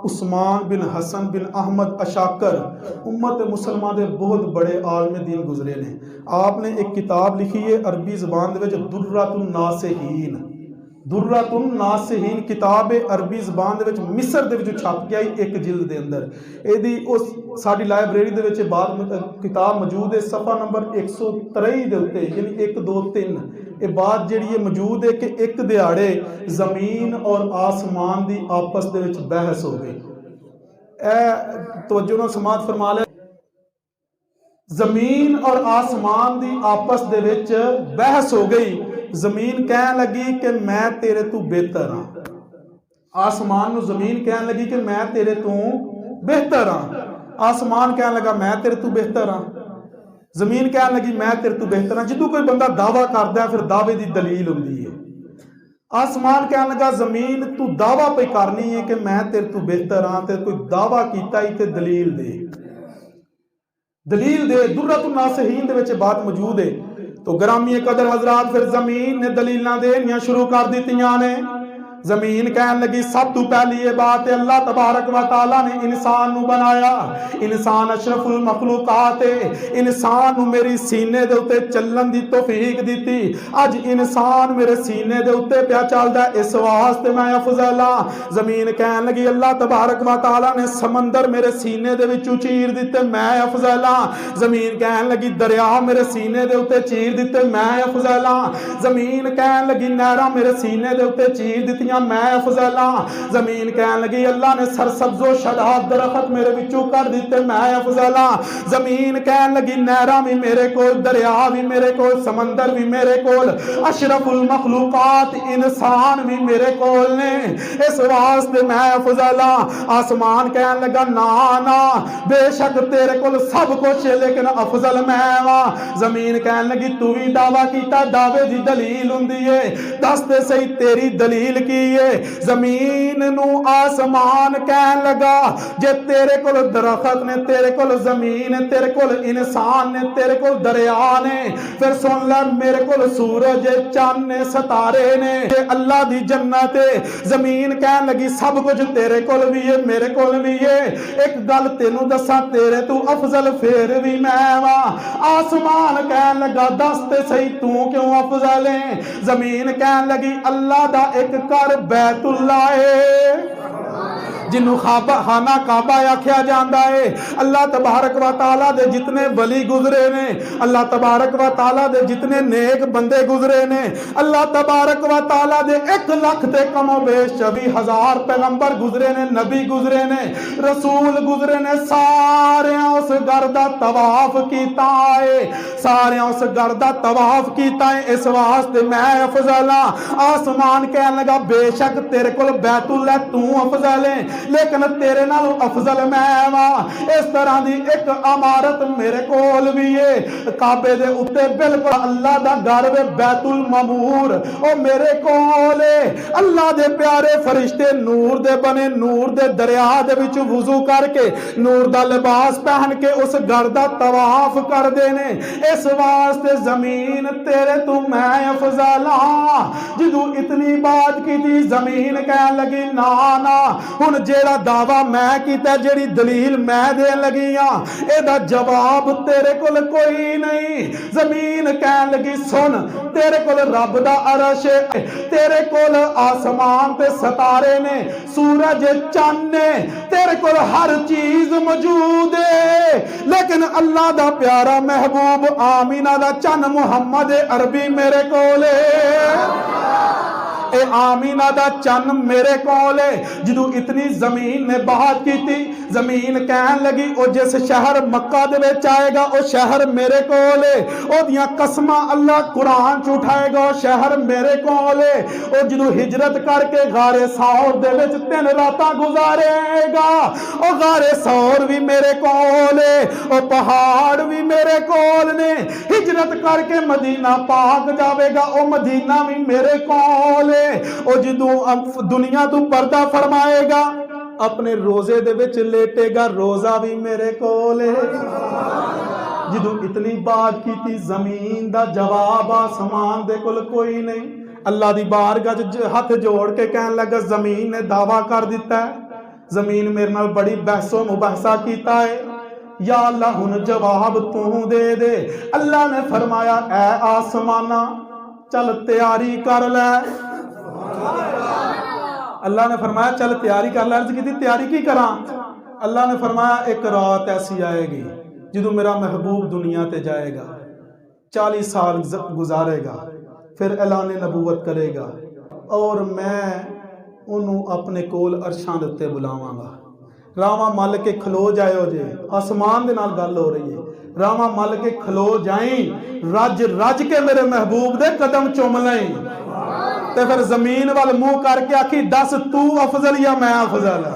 उस्मान बिन हसन बिन अहमद अशाकर उम्मत मुसलमान के बहुत बड़े आलम दीन गुजरे ने। आपने एक किताब लिखी है अरबी ज़बान दे विच दुर्रतुन नासिहीन, दुर्रतुन नासिहीन किताब है अरबी ज़बान दे विच मिस्र दे विच छप के आई एक जिल्द दे अंदर। इहदी उस साडी लाइब्रेरी दे विच बाद किताब मौजूद है सफ़ा नंबर 123 दे उत्ते, यानी 1 2 3 ये बात जिहड़ी मौजूद है कि एक दिहाड़े ज़मीन और आसमान की आपस दे विच बहस हो गई। तवज्जो नाल समाअत फरमा ले, ज़मीन और आसमान की आपस दे विच बहस हो गई। ज़मीन कहन लगी कि मैं तेरे तू बेहतर हाँ, आसमान नूं ज़मीन कहन लगी कि मैं तेरे तू बेहतर हाँ, आसमान कहन लगा मैं तेरे तू बेहतर हाँ, ज़मीन कहन लगी मैं तेरे तू बेहतर हाँ। जो कोई बंदा दावा करता है फिर दावे की दलील होंदी है। आसमान कहन लगा ज़मीन तू दावा पे करनी है कि मैं तेरे तू बेहतर हाँ, ते कोई दावा कीता ही ते दलील दे, दलील दे। दुर्रतुन नासिहीन दे विच बात मौजूद है। तो ग्रामी कदर हजरात फिर ज़मीन ने दलीलां देनियां शुरू कर दित्तियां ने। ज़मीन कहन लगी सब तो पहली ये बात है अल्लाह तबारक व तआला ने इंसान नू बनाया, इंसान अशरफुल मखलूकात है, इंसान नू मेरी सीने दे उत्ते चलण दी तौफीक दित्ती। अज इंसान मेरे सीने दे उत्ते पिया चलदा, इस वास्ते मैं अफजल हां। ज़मीन कहन लगी अल्लाह तबारक व तआला ने समंदर मेरे सीने दे विचों चीर दित्ते, मैं अफजल हां। ज़मीन कहन लगी दरिया मेरे सीने दे उत्ते चीर दित्ते, मैं अफजल हां। ज़मीन कहन लगी नहरां मेरे सीने दे उत्ते चीर दित्ती, मैं अफजल हां। ज़मीन कहन लगी अल्लाह ने सरसब्जो शदाब दरखत मेरे विचों कर दिते, मैं अफजल हां। ज़मीन कहन लगी नहरां भी मेरे कोल, दरिया भी मेरे कोल, समंदर भी मेरे कोल, अशरफुल मखलूकात इंसान भी मेरे कोल ने, इस वास्ते मैं अफजल हां। आसमान कहन लगा ना ना बेशक तेरे कोल सब कुछ है लेकिन अफजल मैं हां। ज़मीन कहन लगी तू भी दावा कीता, दावे दी दलील हुंदी है, दस ते सही तेरी दलील की है। ज़मीन नू आसमान कहन लगा जे तेरे कोल दरखत ने, तेरे कोल ज़मीन है, तेरे कोल इंसान ने, तेरे कोल दरिया ने, फिर सुन ले मेरे कोल सूरज चांद ने, सितारे ने, अल्लाह दी जन्नत है। ज़मीन कहन लगी सब कुछ तेरे कोल भी है मेरे कोल भी है, एक गल तेनू दसा तेरे तू अफजल फिर भी मैं वा। आसमान कहन लगा दस ते सही तू क्यों अफजल है। ज़मीन कहन लगी अल्लाह दा एक घर बैतुल्ला है जिन्हों खाना काबा आख्या जाता है। अल्लाह तबारक व तआला दे जितने वली गुजरे ने, अल्लाह तबारक व तआला दे जितने नेक बंदे गुजरे ने, अल्लाह तबारक व तआला दे 1 लाख ते कमो बेश 24,000 पैगंबर गुजरे ने, नबी गुजरे ने, रसूल गुजरे ने, सारे उस घर दा तवाफ कीता है, सारे उस घर दा तवाफ कीता है, इस वास्ते मैं अफजल हां। आसमान कहन लगा बेशक तेरे कोल बैतुल्ला तू अफजल है लेकिन तेरे नालों अफजल मैं वा। इस तरह की एक इमारत मेरे कोल भी है, काबे दे उत्ते बिल्कुल अल्लाह दा घर वे बैतुल मामूर ओ मेरे कोल है। अल्लाह दे प्यारे फरिश्ते नूर दे बने, नूर दे दरिया दे विच वुजू करके नूर दा लिबास पहन के उस घर दा तवाफ करदे ने, इस वास्ते ज़मीन तेरे तू मैं अफजल हां। जदों इतनी बात की थी ज़मीन कहन लगी ना ना हुण जेड़ा दावा मैं कीता, जेड़ी दलील मैं देन लगी हां, एदा जवाब तेरे कोल कोई नहीं। ज़मीन कहन लगी सुन तेरे कोल रब दा अरश है, तेरे कोल आसमान ते सितारे ने, सूरज चंद ने, तेरे कोल हर चीज मौजूद है, लेकिन अल्लाह दा प्यारा महबूब आमीना दा चंद मुहम्मद अरबी मेरे कोल है, ए आमीना दा चन मेरे कोल है। जदों इतनी ज़मीन ने बात की थी, ज़मीन कहन लगी ओ जिस शहर मक्का दे विच आएगा ओ शहर मेरे कोल है, ओदियां कसमां अल्लाह कुरान च उठाएगा ओ शहर मेरे कोल है। ओ जदों हिजरत करके गारे सौर दे विच 3 रातां गुजारेगा ओ गारे सौर भी मेरे कोल है, ओ पहाड़ भी मेरे कोल ने। हिजरत करके मदीना पाक जावेगा ओ मदीना भी मेरे कोल है। ओ जदों दुनिया तू पर्दा फरमाएगा अपने रोजे दे विच लेटेगा, रोजा भी मेरे कोल है। जदों इतनी बात की थी जमीन दा जवाब आसमान दे कोल कोई नहीं। अल्लाह दी बारगाह च हथ जोड़ के कहन लगा जमीन ने दावा कर दिता है, जमीन मेरे नाल बड़ी बहसो मुबहसा कीता है, या अल्लाह हुन जवाब तू दे दे। अल्लाह ने फरमाया ऐ आसमाना चल तैयारी कर ले। अल्लाह ने फरमाया चल तैयारी कर ले। अर्ज की तैयारी की करा? अल्लाह ने फरमाया एक रात ऐसी आएगी जो मेरा महबूब दुनिया ते जाएगा, 40 साल गुजारेगा, फिर ऐलान नबूवत करेगा और मैं उन्होंने अपने कोल अरशां दे उत्ते बुलावांगा। रावा मल के खलो जाओ जे, आसमान दे नाल गल हो रही है, रावा मल के खलो जाई, रज रज के मेरे महबूब दे कदम चुम लें। ते फिर जमीन वाल मुंह करके आखी दस तू अफजल या मैं अफजल।